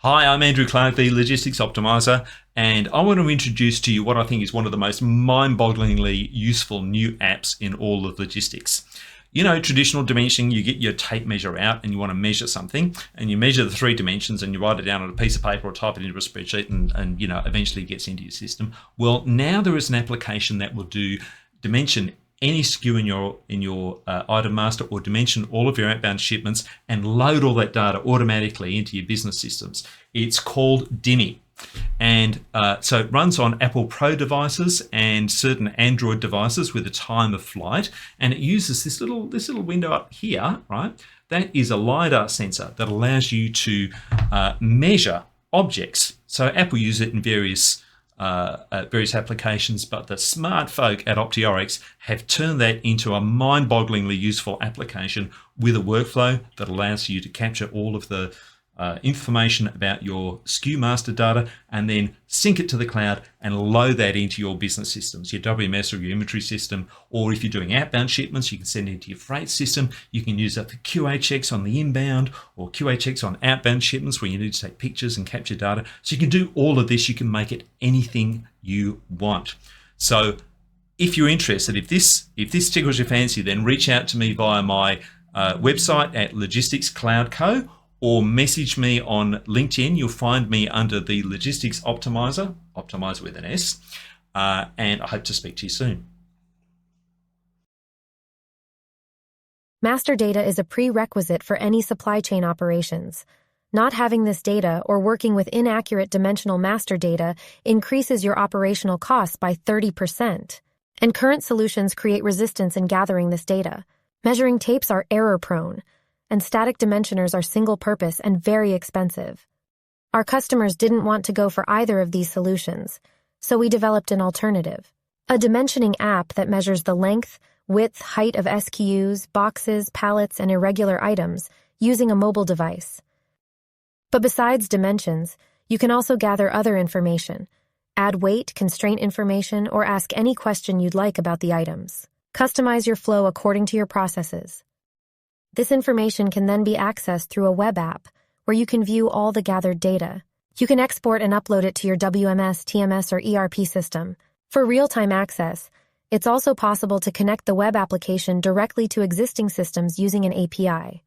Hi, I'm Andrew Clark, the Logistics Optimizer, and I want to introduce to you what I think is one of the most mind-bogglingly useful new apps in all of logistics. You know, traditional dimensioning, you get your tape measure out and you want to measure something, and you measure the 3 dimensions and you write it down on a piece of paper or type it into a spreadsheet and eventually it gets into your system. Well, now there is an application that will do dimension any SKU in your item master, or dimension all of your outbound shipments and load all that data automatically into your business systems. It's called Dimmy. And so it runs on Apple Pro devices and certain Android devices with a time of flight. And it uses this little window up here, right? That is a LIDAR sensor that allows you to measure objects. So Apple uses it in various applications, but the smart folk at Optioryx have turned that into a mind-bogglingly useful application with a workflow that allows you to capture all of the information about your SKU master data and then sync it to the cloud and load that into your business systems, your WMS or your inventory system. Or if you're doing outbound shipments, you can send it into your freight system. You can use that for QA checks on the inbound or QA checks on outbound shipments where you need to take pictures and capture data. So you can do all of this. You can make it anything you want. So if you're interested, if this tickles your fancy, then reach out to me via my website at Logistics Cloud Co. or message me on LinkedIn. You'll find me under the Logistics Optimizer, Optimizer with an S, and I hope to speak to you soon. Master data is a prerequisite for any supply chain operations. Not having this data or working with inaccurate dimensional master data increases your operational costs by 30%. And current solutions create resistance in gathering this data. Measuring tapes are error-prone, and static dimensioners are single-purpose and very expensive. Our customers didn't want to go for either of these solutions, so we developed an alternative. A dimensioning app that measures the length, width, height of SKUs, boxes, pallets, and irregular items using a mobile device. But besides dimensions, you can also gather other information, add weight, constraint information, or ask any question you'd like about the items. Customize your flow according to your processes. This information can then be accessed through a web app where you can view all the gathered data. You can export and upload it to your WMS, TMS, or ERP system. For real-time access, it's also possible to connect the web application directly to existing systems using an API.